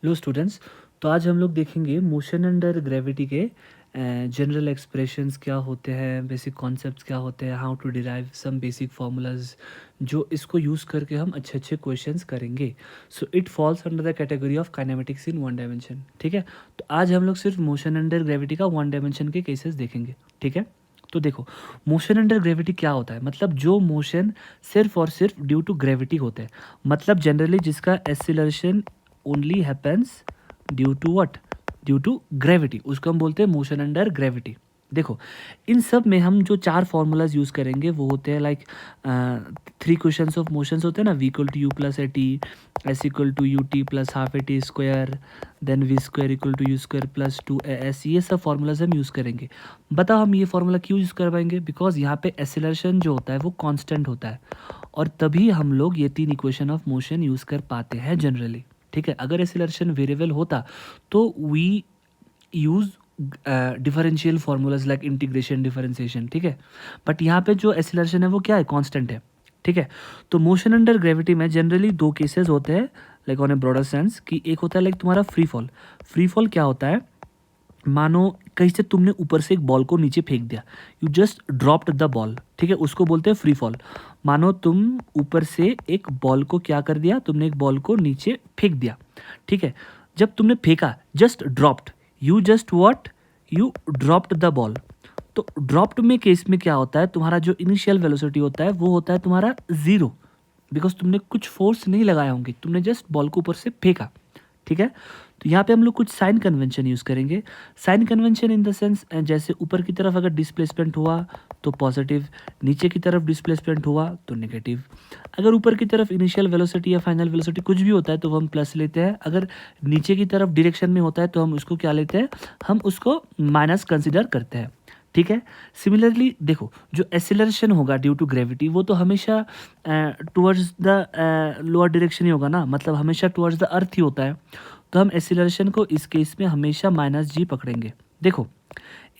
लो students, तो आज हम लोग देखेंगे मोशन अंडर ग्रेविटी के जनरल एक्सप्रेशंस क्या होते हैं, बेसिक कॉन्सेप्ट्स क्या होते हैं, how to derive some basic formulas जो इसको यूज़ करके हम अच्छे अच्छे क्वेश्चंस करेंगे। So it falls under the category of kinematics in one dimension. ठीक है, तो आज हम लोग सिर्फ मोशन अंडर ग्रेविटी का वन डायमेंशन के केसेस देखेंगे। ठीक है, तो देखो, मोशन अंडर ग्रेविटी क्या होता है, मतलब जो मोशन सिर्फ और सिर्फ ड्यू टू ग्रेविटी होते हैं, मतलब जनरली जिसका acceleration only happens due to what, due to gravity, उसको हम बोलते हैं मोशन अंडर ग्रेविटी। देखो, इन सब में हम जो चार फार्मूलाज यूज़ करेंगे वो होते हैं like three questions of motions होते हैं ना, v equal to u plus a t, s equal to u t plus half a t square, then v square equal to u square plus two a s, ये सब formulas हम use करेंगे। बताओ हम ये फार्मूला क्यों use करवाएंगे? Because यहाँ पे एसिलरेशन जो होता है वो कांस्टेंट होता है, और तभी हम लोग ये तीन इक्वेशन ऑफ मोशन यूज़ कर पाते हैं जनरली। ठीक है, अगर एक्सीलरेशन वेरिएबल होता तो we use differential formulas like integration, differentiation. ठीक है, बट यहाँ पे जो एक्सीलरेशन है वो क्या है, कांस्टेंट है। ठीक है, तो मोशन अंडर ग्रेविटी में जनरली दो केसेस होते हैं like on A broader sense, कि एक होता है लाइक तुम्हारा फ्री फॉल। फ्री फॉल क्या होता है, मानो कहीं से तुमने ऊपर से एक बॉल को नीचे फेंक दिया, you just dropped the ball. ठीक है, उसको बोलते हैं फ्री फॉल। मानो तुम ऊपर से एक बॉल को क्या कर दिया, तुमने एक बॉल को नीचे फेंक दिया। ठीक है, जब तुमने फेंका, just dropped, you just what, you dropped the ball. तो ड्रॉप्ड में केस में क्या होता है, तुम्हारा जो इनिशियल वेलोसिटी होता है वो होता है तुम्हारा जीरो, बिकॉज तुमने कुछ फोर्स नहीं लगाया होंगे, तुमने जस्ट बॉल को ऊपर से फेंका। ठीक है, तो यहाँ पे हम लोग कुछ साइन कन्वेंशन यूज़ करेंगे। Sign convention in the sense, जैसे ऊपर की तरफ अगर डिस्प्लेसमेंट हुआ तो पॉजिटिव, नीचे की तरफ डिस्प्लेसमेंट हुआ तो नेगेटिव। अगर ऊपर की तरफ इनिशियल वेलोसिटी या फाइनल वेलोसिटी कुछ भी होता है तो वो हम प्लस लेते हैं, अगर नीचे की तरफ डायरेक्शन में होता है तो हम उसको क्या लेते हैं, हम उसको माइनस कंसिडर करते हैं। ठीक है, सिमिलरली देखो, जो एक्सेलरेशन होगा ड्यू टू ग्रेविटी वो तो हमेशा टुवर्ड्स द लोअर डायरेक्शन ही होगा ना, मतलब हमेशा टुवर्ड्स द अर्थ ही होता है, तो हम एक्सेलरेशन को इस केस में हमेशा माइनस जी पकड़ेंगे। देखो,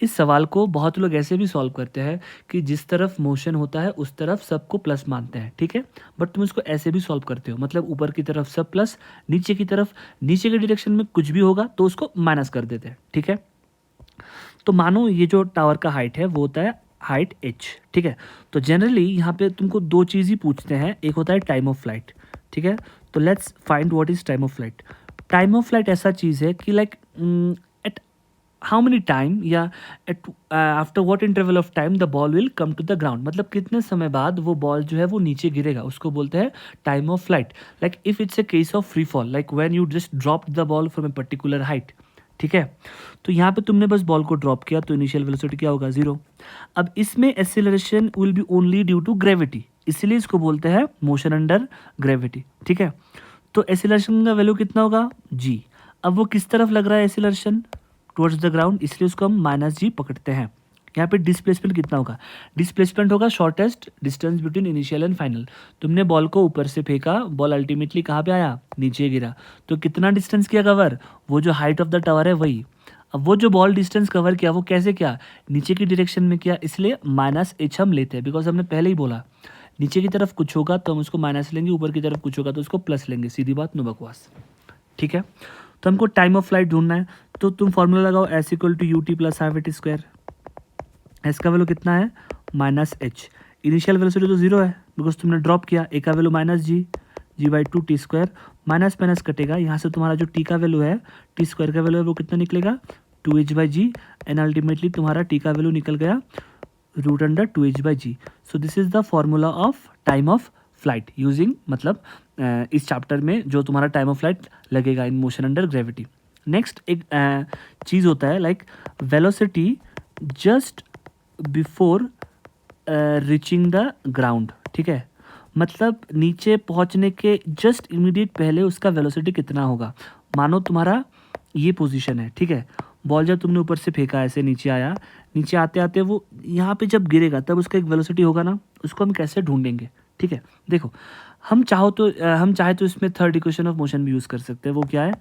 इस सवाल को बहुत लोग ऐसे भी सॉल्व करते हैं कि जिस तरफ मोशन होता है उस तरफ सबको प्लस मानते हैं। ठीक है, बट तुम इसको ऐसे भी सॉल्व करते हो, मतलब ऊपर की तरफ सब प्लस, नीचे की तरफ नीचे के डायरेक्शन में कुछ भी होगा तो उसको माइनस कर देते हैं। ठीक है, तो मानो ये जो टावर का हाइट है वो होता है हाइट h। ठीक है, तो जनरली यहाँ पे तुमको दो चीज़ ही पूछते हैं, एक होता है टाइम ऑफ फ्लाइट। ठीक है, तो let's find what is time of flight. Time of flight ऐसा चीज़ है कि like at how many time, या at after what interval of time the ball will come to the ground, मतलब कितने समय बाद वो बॉल जो है वो नीचे गिरेगा, उसको बोलते हैं time of flight. Like if it's a case of free fall, like when you just drop the ball from a particular height. ठीक है, तो यहाँ पे तुमने बस बॉल को ड्रॉप किया तो इनिशियल वेलोसिटी क्या होगा, जीरो। अब इसमें acceleration will be only due to gravity, इसलिए इसको बोलते हैं मोशन अंडर ग्रेविटी। ठीक है, तो एक्सीलरेशन का वैल्यू कितना होगा, जी। अब वो किस तरफ लग रहा है एक्सीलरेशन, टुवर्ड्स द ग्राउंड, इसलिए उसको हम माइनस जी पकड़ते हैं। यहाँ पे डिस्प्लेसमेंट कितना होगा, डिस्प्लेसमेंट होगा shortest distance between initial and final. तुमने बॉल को ऊपर से फेंका, बॉल अल्टीमेटली कहाँ पे आया, नीचे गिरा, तो कितना डिस्टेंस किया कवर, वो जो हाइट ऑफ द टावर है वही। अब वो जो बॉल डिस्टेंस कवर किया वो कैसे किया, नीचे की डायरेक्शन में किया, इसलिए माइनस एच हम लेते हैं, बिकॉज हमने पहले ही बोला नीचे की तरफ कुछ होगा तो हम उसको माइनस लेंगे, ऊपर की तरफ कुछ होगा तो उसको प्लस लेंगे, सीधी बात, नो बकवास। ठीक है, तो हमको टाइम ऑफ फ्लाइट ढूंढना है, तो तुम फॉर्मूला लगाओ s equal to u t plus half a t square. S का वैल्यू कितना है, माइनस एच। इनिशियल वेलोसिटी तो जीरो है बिकॉज तुमने ड्रॉप किया, ए का value minus g, g by two t square, minus minus कटेगा, यहाँ से तुम्हारा जो टी का वैल्यू है, टी स्क्वायर का वैल्यू है वो कितना निकलेगा, two h by g, and ultimately तुम्हारा टी का वैल्यू निकल गया root under two h by g. So this is the formula of time of flight using, मतलब इस चैप्टर में जो तुम्हारा टाइम ऑफ फ्लाइट लगेगा in motion under gravity. Next एक चीज़ होता है like velocity just before reaching the ground. ठीक है, मतलब नीचे पहुंचने के जस्ट इमीडिएट पहले उसका वेलोसिटी कितना होगा। मानो तुम्हारा ये पोजीशन है, ठीक है, बॉल जब तुमने ऊपर से फेंका ऐसे नीचे आया, नीचे आते आते वो यहाँ पे जब गिरेगा तब उसका एक वेलोसिटी होगा ना, उसको हम कैसे ढूंढेंगे। ठीक है, देखो, हम चाहे तो इसमें थर्ड इक्वेशन ऑफ मोशन भी यूज़ कर सकते हैं, वो क्या है,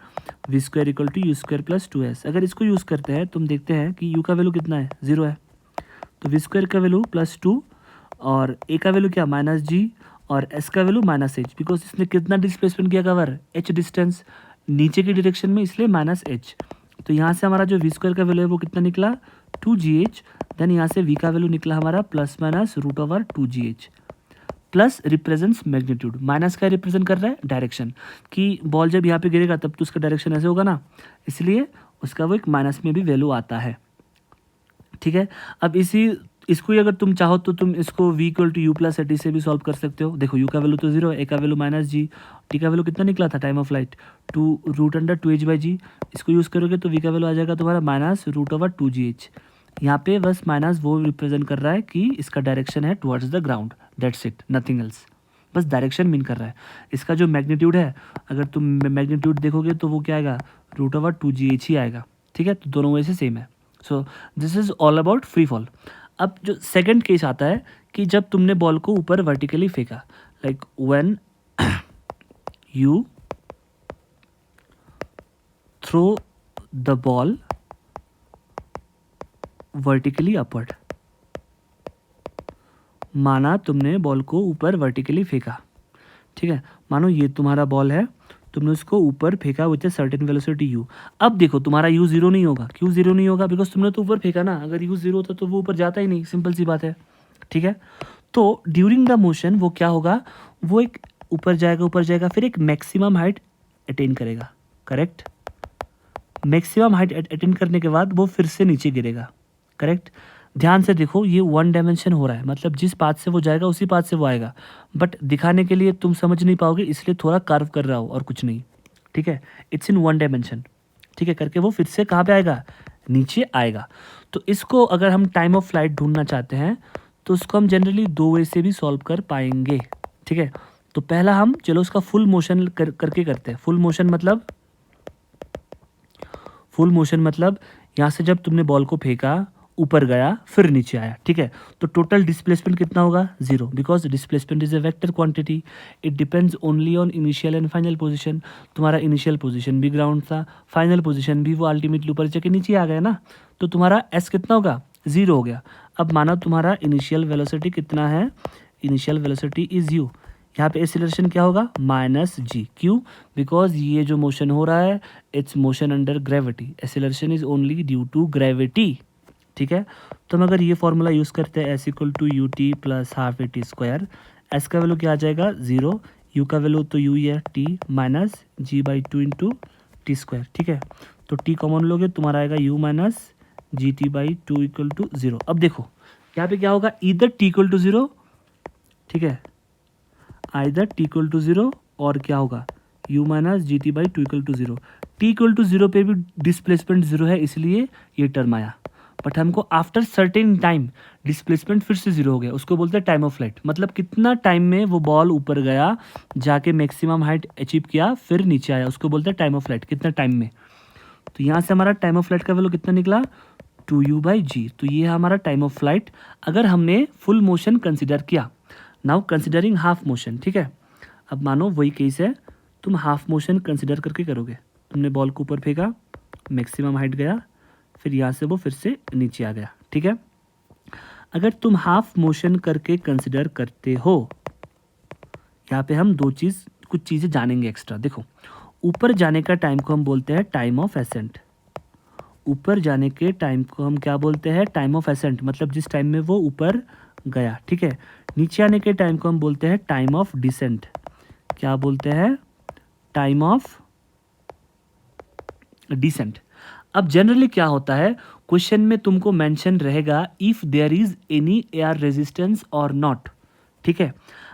v square equal to u square plus two s. अगर इसको यूज़ करते हैं तुम देखते हैं कि यू का वैल्यू कितना है, जीरो है, तो वी स्क्वायर का वैल्यू प्लस टू, और ए का वैल्यू क्या, माइनस जी, और एस का वैल्यू माइनस एच, बिकॉज इसने कितना डिस्प्लेसमेंट किया कवर, एच डिस्टेंस, नीचे की डायरेक्शन में, इसलिए माइनस एच। तो यहाँ से हमारा जो वी स्क्वायर का वैल्यू है वो कितना निकला, 2gh। देन यहाँ से वी का वैल्यू निकला हमारा plus minus root over 2gh। Plus represents magnitude, minus का रिप्रेजेंट कर रहा है डायरेक्शन, कि बॉल जब यहाँ पे गिरेगा तब तो उसका डायरेक्शन ऐसे होगा ना, इसलिए उसका वो एक माइनस में भी वैल्यू आता है। ठीक है, अब इसको ही अगर तुम चाहो तो तुम इसको v equal to u plus t से भी सॉल्व कर सकते हो। देखो u का वैल्यू तो 0 है, a का वैल्यू माइनस जी, t का वैल्यू कितना निकला था टाइम ऑफ फ्लाइट, 2√2h/g। इसको यूज़ करोगे तो v का वैल्यू आ जाएगा तुम्हारा माइनस रूट ओवर 2gh। यहाँ पे बस माइनस वो रिप्रेजेंट कर रहा है कि इसका डायरेक्शन है towards the ground, that's it, nothing else. बस डायरेक्शन मीन कर रहा है। इसका जो मैग्नीट्यूड है, अगर तुम मैग्नीट्यूड देखोगे तो वो क्या आएगा, रूट ओवर 2gh ही आएगा। ठीक है, तो दोनों वजह से सेम है। सो this is all about free fall. अब जो सेकंड केस आता है कि जब तुमने बॉल को ऊपर वर्टिकली फेंका, like when you throw the ball vertically upward. माना तुमने बॉल को ऊपर वर्टिकली फेंका, ठीक है, मानो ये तुम्हारा बॉल है, तुमने उसको ऊपर फेंका with a certain velocity u। अब देखो तुम्हारा u जीरो नहीं होगा। क्यों जीरो नहीं होगा? बिकॉज तुमने तो ऊपर फेंका ना, अगर u जीरो होता तो वो ऊपर जाता ही नहीं, सिंपल सी बात है। ठीक है, तो ड्यूरिंग द मोशन वो क्या होगा, वो एक ऊपर जाएगा, फिर एक मैक्सिमम हाइट अटेन करेगा। करेक्ट, मैक्सिमम हाइट अटेन करने के बाद वो फिर से नीचे गिरेगा। करेक्ट, ध्यान से देखो, ये वन डायमेंशन हो रहा है, मतलब जिस पाथ से वो जाएगा उसी पाथ से वो आएगा, बट दिखाने के लिए तुम समझ नहीं पाओगे, इसलिए थोड़ा कर्व कर रहा हो और कुछ नहीं। ठीक है, इट्स इन वन डायमेंशन। ठीक है, करके वो फिर से कहाँ पे आएगा, नीचे आएगा। तो इसको अगर हम टाइम ऑफ फ्लाइट ढूंढना चाहते हैं तो उसको हम जनरली दो वे से भी सॉल्व कर पाएंगे। ठीक है, तो पहला हम चलो उसका फुल मोशन करके करते हैं। फुल मोशन मतलब यहाँ से जब तुमने बॉल को फेंका, ऊपर गया, फिर नीचे आया। ठीक है, तो टोटल डिस्प्लेसमेंट कितना होगा, 0, because displacement is a vector quantity, it depends only on initial and final position. तुम्हारा इनिशियल पोजीशन भी ग्राउंड था, फाइनल पोजीशन भी, वो अल्टीमेटली ऊपर जाके नीचे आ गया ना, तो तुम्हारा एस कितना होगा, 0 हो गया। अब माना तुम्हारा इनिशियल वेलोसिटी कितना है, इनिशियल वेलोसिटी इज u, यहाँ पे एक्सीलरेशन क्या होगा, माइनस जी। क्यों? बिकॉज ये जो मोशन हो रहा है it's motion under gravity, acceleration is only due to gravity. ठीक है, तो हम अगर ये फॉर्मूला यूज़ करते हैं, s equal to u t plus half a t square, s का वैल्यू क्या आ जाएगा, 0, यू का वैल्यू तो यू ही है, t minus g by 2 into t square. ठीक है, तो टी कॉमन लोगे, तुम्हारा आएगा u minus g t by 2 equal to 0। अब देखो यहाँ पे क्या होगा, इधर टी इक्वल टू 0, ठीक है, आइदर टी इक्वल टू 0 और क्या होगा, u minus g t by 2 equal to 0। T equal to 0 पे भी डिस्प्लेसमेंट 0 है, इसलिए ये टर्म आया। बट हमको आफ्टर सर्टेन टाइम डिस्प्लेसमेंट फिर से 0 हो गया, उसको बोलते हैं टाइम ऑफ फ्लाइट। मतलब कितना टाइम में वो बॉल ऊपर गया, जाके मैक्सिमम हाइट अचीव किया, फिर नीचे आया, उसको बोलते हैं टाइम ऑफ फ्लाइट, कितना टाइम में। तो यहाँ से हमारा टाइम ऑफ फ्लाइट का वैल्यू कितना निकला, 2u/g। तो ये है हमारा टाइम ऑफ फ्लाइट अगर हमने फुल मोशन कंसिडर किया। Now considering half motion. ठीक है, अब मानो वही केस है, तुम हाफ मोशन कंसिडर करके करोगे। तुमने बॉल को ऊपर फेंका, मैक्सिमम हाइट गया, फिर यहाँ से वो फिर से नीचे आ गया। ठीक है, अगर तुम हाफ मोशन करके कंसिडर करते हो, यहाँ पे हम कुछ चीज़ें जानेंगे एक्स्ट्रा। देखो, ऊपर जाने का टाइम को हम बोलते हैं टाइम ऑफ एसेंट। ऊपर जाने के टाइम को हम क्या बोलते हैं, टाइम ऑफ एसेंट, मतलब जिस टाइम में वो ऊपर गया। ठीक है, नीचे आने के टाइम को हम बोलते हैं टाइम ऑफ डिसेंट। क्या बोलते हैं, टाइम ऑफ डिसेंट। अब जनरली क्या होता है, क्वेश्चन में तुमको मेंशन रहेगा if there is any air resistance और नॉट। ठीक है,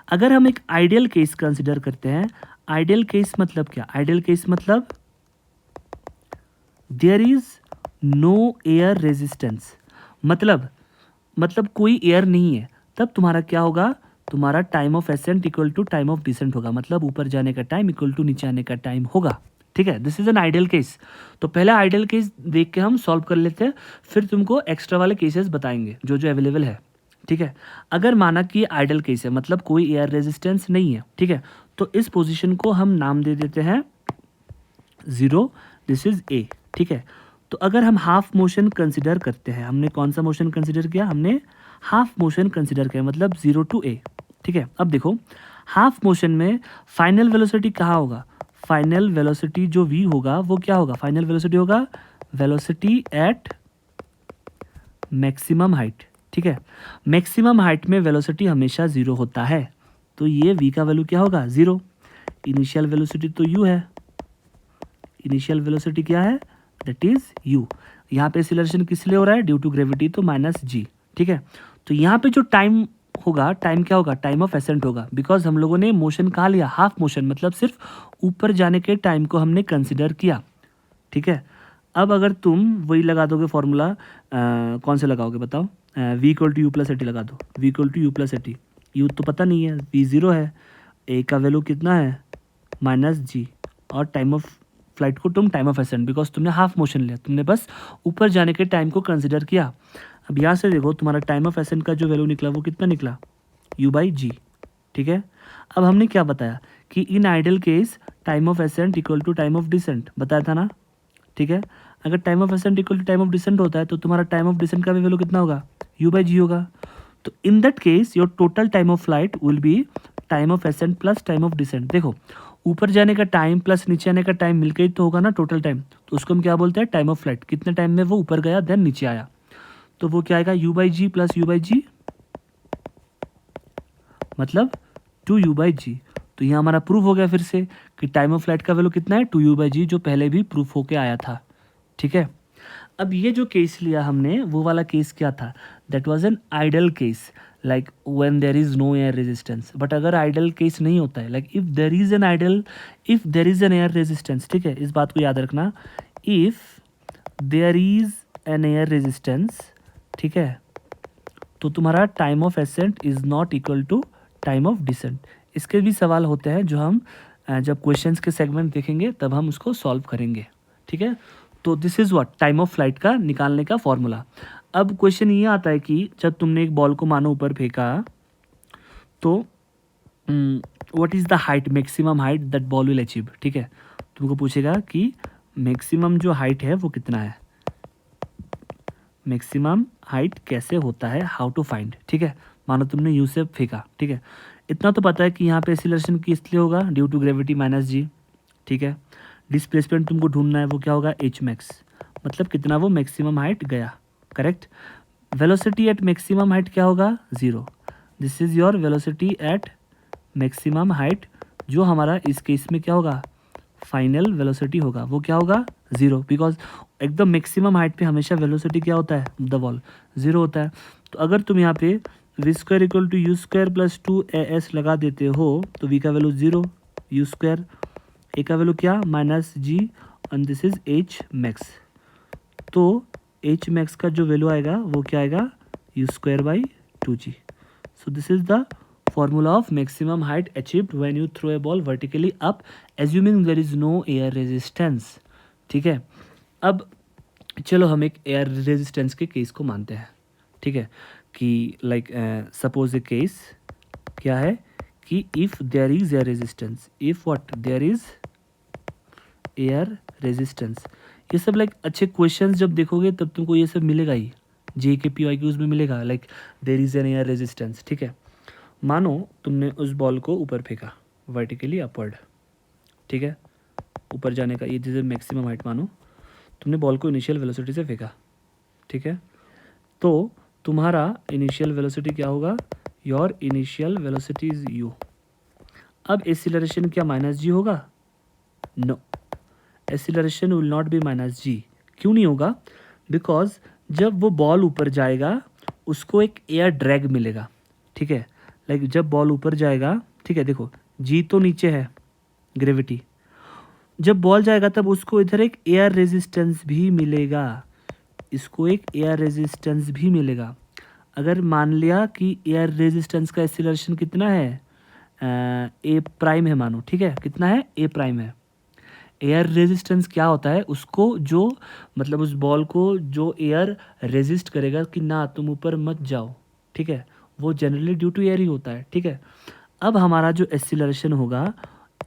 अगर हम एक आइडियल केस कंसिडर करते हैं, आइडियल केस मतलब क्या, आइडियल केस मतलब there is no air resistance, मतलब कोई एयर नहीं है, तब तुम्हारा क्या होगा, तुम्हारा time of ascent equal to time of descent होगा, मतलब ऊपर जाने का टाइम इक्वल टू नीचे आने का टाइम होगा। ठीक है, this is an ideal case. तो पहला आइडियल केस देख के हम सॉल्व कर लेते हैं, फिर तुमको एक्स्ट्रा वाले केसेस बताएंगे जो जो अवेलेबल है। ठीक है, अगर माना कि आइडियल केस है, मतलब कोई एयर रेजिस्टेंस नहीं है। ठीक है, तो इस पोजीशन को हम नाम दे देते हैं 0, दिस इज ए। ठीक है, तो अगर हम हाफ मोशन कंसिडर करते हैं, हमने कौन सा मोशन कंसिडर किया, हमने हाफ मोशन कंसिडर किया, मतलब 0 to a। ठीक है, अब देखो हाफ मोशन में फाइनल वेलोसिटी कहाँ होगा, फाइनल वेलोसिटी जो v होगा वो क्या होगा, फाइनल वेलोसिटी होगा वेलोसिटी एट मैक्सिमम हाइट। ठीक है, मैक्सिमम हाइट में वेलोसिटी हमेशा ज़ीरो होता है, तो ये v का वैल्यू क्या होगा, ज़ीरो। इनिशियल वेलोसिटी तो u है, इनिशियल वेलोसिटी क्या है, दैट इज u। यहाँ पे एक्सीलरेशन किस लिए हो रहा है, ड्यू टू ग्रेविटी, तो माइनस g। ठीक है, तो यहाँ पे जो टाइम होगा, टाइम क्या होगा, टाइम ऑफ एसेंट होगा, बिकॉज हम लोगों ने मोशन कहाँ लिया, हाफ मोशन, मतलब सिर्फ ऊपर जाने के टाइम को हमने कंसिडर किया। ठीक है, अब अगर तुम वही लगा दोगे फॉर्मूला, कौन से लगाओगे बताओ, v equal to u plus a t लगा दो, v equal to u plus a t, u तो पता नहीं है, v ज़ीरो है, a का वैल्यू कितना है माइनस जी, और टाइम ऑफ फ्लाइट को तुम टाइम ऑफ एसेंट, बिकॉज तुमने हाफ मोशन लिया, तुमने बस ऊपर जाने के टाइम को कंसिडर किया। अब यहाँ से देखो तुम्हारा टाइम ऑफ एसेंट का जो वैल्यू निकला वो कितना निकला, u बाई जी। ठीक है, अब हमने क्या बताया कि in ideal case time of ascent equal to time of descent, बताया था ना। ठीक है, अगर time of ascent equal to time of descent होता है तो तुम्हारा टाइम ऑफ डिसेंट का भी वैल्यू कितना होगा, u बाई जी होगा। तो in that case your total time of flight will be time of ascent plus time of descent. देखो ऊपर जाने का टाइम प्लस नीचे आने का टाइम मिलकर ही तो होगा ना टोटल टाइम, तो उसको हम क्या बोलते हैं, टाइम ऑफ फ्लाइट। कितने टाइम में वो ऊपर गया देन नीचे आया, तो वो क्या आएगा, u by g plus u by g, मतलब 2u बाई जी। तो यहाँ हमारा प्रूफ हो गया फिर से कि टाइम ऑफ फ्लाइट का वैल्यू कितना है, 2u बाई जी, जो पहले भी प्रूफ होके आया था। ठीक है, अब ये जो केस लिया हमने, वो वाला केस क्या था, that was an ideal case, like when there is no air resistance. But अगर आइडल केस नहीं होता है, like if there is an air resistance, ठीक है, इस बात को याद रखना, if there is an air resistance, ठीक है, तो तुम्हारा time of ascent is not equal to time of descent. इसके भी सवाल होते हैं जो हम जब क्वेश्चंस के सेगमेंट देखेंगे तब हम उसको सॉल्व करेंगे। ठीक है, तो this is what time of flight का निकालने का फॉर्मूला। अब क्वेश्चन ये आता है कि जब तुमने एक बॉल को मानो ऊपर फेंका, तो what is the height, maximum height that ball will achieve. ठीक है, तुमको पूछेगा कि मैक्सिमम जो हाइट है वो कितना है, मैक्सिमम हाइट कैसे होता है, हाउ टू फाइंड। ठीक है, मानो तुमने यू से फेंका, ठीक है, इतना तो पता है कि यहाँ पे एक्सीलरेशन किस लिए होगा, ड्यू टू ग्रेविटी माइनस जी। ठीक है, डिस्प्लेसमेंट तुमको ढूंढना है, वो क्या होगा, एच मैक्स, मतलब कितना वो मैक्सिमम हाइट गया। Correct, velocity at maximum height क्या होगा, zero. This is your velocity at maximum height, जो हमारा इस केस में क्या होगा, फाइनल वेलोसिटी होगा, वो क्या होगा, ज़ीरो, बिकॉज एकदम मैक्सिमम हाइट पे हमेशा वेलोसिटी क्या होता है, द बॉल ज़ीरो होता है। तो अगर तुम यहाँ पे v square equal to u square plus 2as लगा देते हो, तो वी का value zero, u square, a का वैल्यू क्या, minus g, and this is h max. तो एच मैक्स का जो वैल्यू आएगा वो क्या आएगा, u square by 2g। So this is the formula of maximum height achieved when you throw a ball vertically up assuming there is no air resistance। ठीक है, अब चलो हम एक एयर रेजिस्टेंस के केस को मानते हैं। ठीक है, कि लाइक सपोज ए केस क्या है कि if there is air resistance, if what, there is air resistance. ये सब लाइक अच्छे क्वेश्चंस जब देखोगे तब तुमको ये सब मिलेगा ही, जे के पी वाई क्यूज में मिलेगा, like there is an air resistance. ठीक है, मानो तुमने उस बॉल को ऊपर फेंका वर्टिकली अपवर्ड, ठीक है, ऊपर जाने का ये जैसे मैक्सिमम हाइट मानो, तुमने बॉल को इनिशियल वेलोसिटी से फेंका। ठीक है, तो तुम्हारा इनिशियल वेलोसिटी क्या होगा, your initial velocity is u. अब एक्सीलरेशन क्या माइनस जी होगा, no, acceleration will not be minus g. क्यों नहीं होगा, बिकॉज जब वो बॉल ऊपर जाएगा उसको एक एयर ड्रैग मिलेगा। ठीक है, लाइक जब बॉल ऊपर जाएगा, ठीक है, देखो जी तो नीचे है ग्रेविटी, जब बॉल जाएगा तब उसको इधर एक एयर रेजिस्टेंस भी मिलेगा, इसको एक एयर रेजिस्टेंस भी मिलेगा। अगर मान लिया कि एयर रेजिस्टेंस का एक्सीलरेशन कितना है, ए प्राइम है मानो, ठीक है, कितना है, ए प्राइम है। एयर रेजिस्टेंस क्या होता है, उसको जो मतलब उस बॉल को जो एयर रेजिस्ट करेगा कि ना तुम ऊपर मत जाओ, ठीक है, वो जनरली ड्यू टू एयर ही होता है। ठीक है, अब हमारा जो एक्सीलरेशन होगा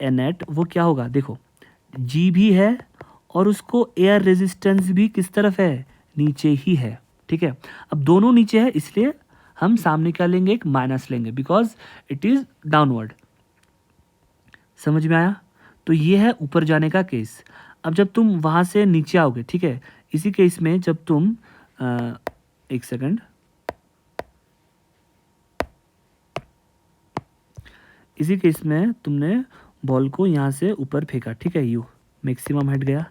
एनेट वो क्या होगा, देखो जी भी है और उसको एयर रेजिस्टेंस भी किस तरफ है, नीचे ही है। ठीक है, अब दोनों नीचे है इसलिए हम सामने क्या लेंगे, एक माइनस लेंगे, बिकॉज इट इज डाउनवर्ड। समझ में आया, तो ये है ऊपर जाने का केस। अब जब तुम वहाँ से नीचे आओगे, ठीक है, इसी केस में जब तुम एक सेकंड, इसी केस में तुमने बॉल को यहाँ से ऊपर फेंका, ठीक है, यू मैक्सिमम हाइट गया।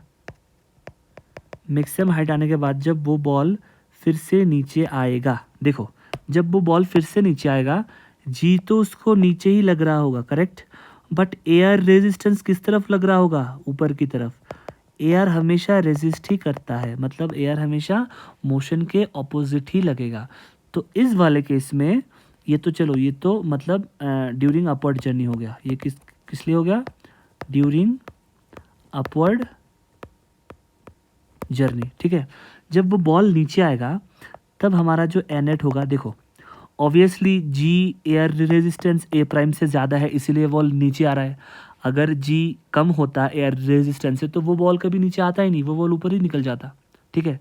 मैक्सिमम हाइट आने के बाद जब वो बॉल फिर से नीचे आएगा, देखो जब वो बॉल फिर से नीचे आएगा, जी तो उसको नीचे ही लग रहा होगा, करेक्ट, बट एयर रेजिस्टेंस किस तरफ लग रहा होगा, ऊपर की तरफ। एयर हमेशा रेजिस्ट ही करता है, मतलब एयर हमेशा मोशन के ऑपोजिट ही लगेगा। तो इस वाले केस में ये तो चलो, ये तो मतलब ड्यूरिंग अपवर्ड जर्नी हो गया, ये किस किस लिए हो गया, ड्यूरिंग अपवर्ड जर्नी, ठीक है। जब वो बॉल नीचे आएगा तब हमारा जो एनेट होगा, देखो ऑब्वियसली जी एयर रेजिस्टेंस ए प्राइम से ज़्यादा है, इसीलिए बॉल नीचे आ रहा है। अगर जी कम होता एयर रेजिस्टेंस से तो वो बॉल कभी नीचे आता ही नहीं, वो बॉल ऊपर ही निकल जाता, ठीक है।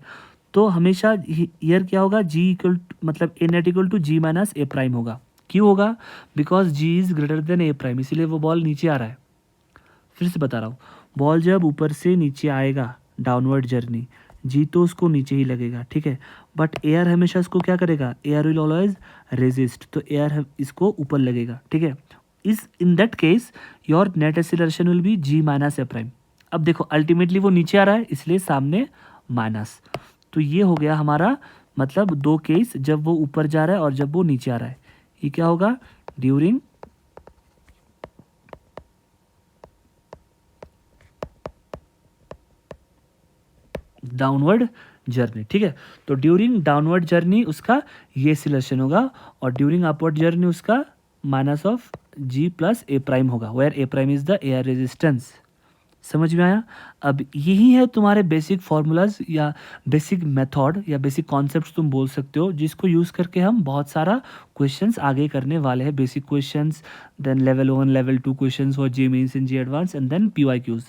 तो हमेशा ईयर क्या होगा, जी इक्वल मतलब a net equal to g minus a prime होगा। क्यों होगा, because g is greater than a prime, इसीलिए वो बॉल नीचे आ रहा है। फिर से बता रहा हूँ, बॉल जब ऊपर से नीचे आएगा डाउनवर्ड जर्नी, जी तो उसको नीचे ही लगेगा, ठीक है, बट एयर हमेशा इसको क्या करेगा, एयर विल ऑलवेज रेजिस्ट, तो एयर इसको ऊपर लगेगा, ठीक है। इस in that case your net acceleration will be g minus a prime. अब देखो अल्टीमेटली वो नीचे आ रहा है, इसलिए सामने माइनस। तो ये हो गया हमारा मतलब दो केस, जब वो ऊपर जा रहा है और जब वो नीचे आ रहा है। ये क्या होगा, ड्यूरिंग डाउनवर्ड जर्नी, ठीक है। तो ड्यूरिंग डाउनवर्ड जर्नी उसका ये सिलेक्शन होगा, और ड्यूरिंग अपवर्ड जर्नी उसका minus of g plus a prime होगा, where a prime is the air resistance. समझ में आया। अब यही है तुम्हारे बेसिक फार्मूलाज या बेसिक मेथड या बेसिक कॉन्सेप्ट्स तुम बोल सकते हो, जिसको यूज़ करके हम बहुत सारा क्वेश्चंस आगे करने वाले हैं। Basic questions, then level 1 level 2 questions for J mains and J advance, and then PYQs.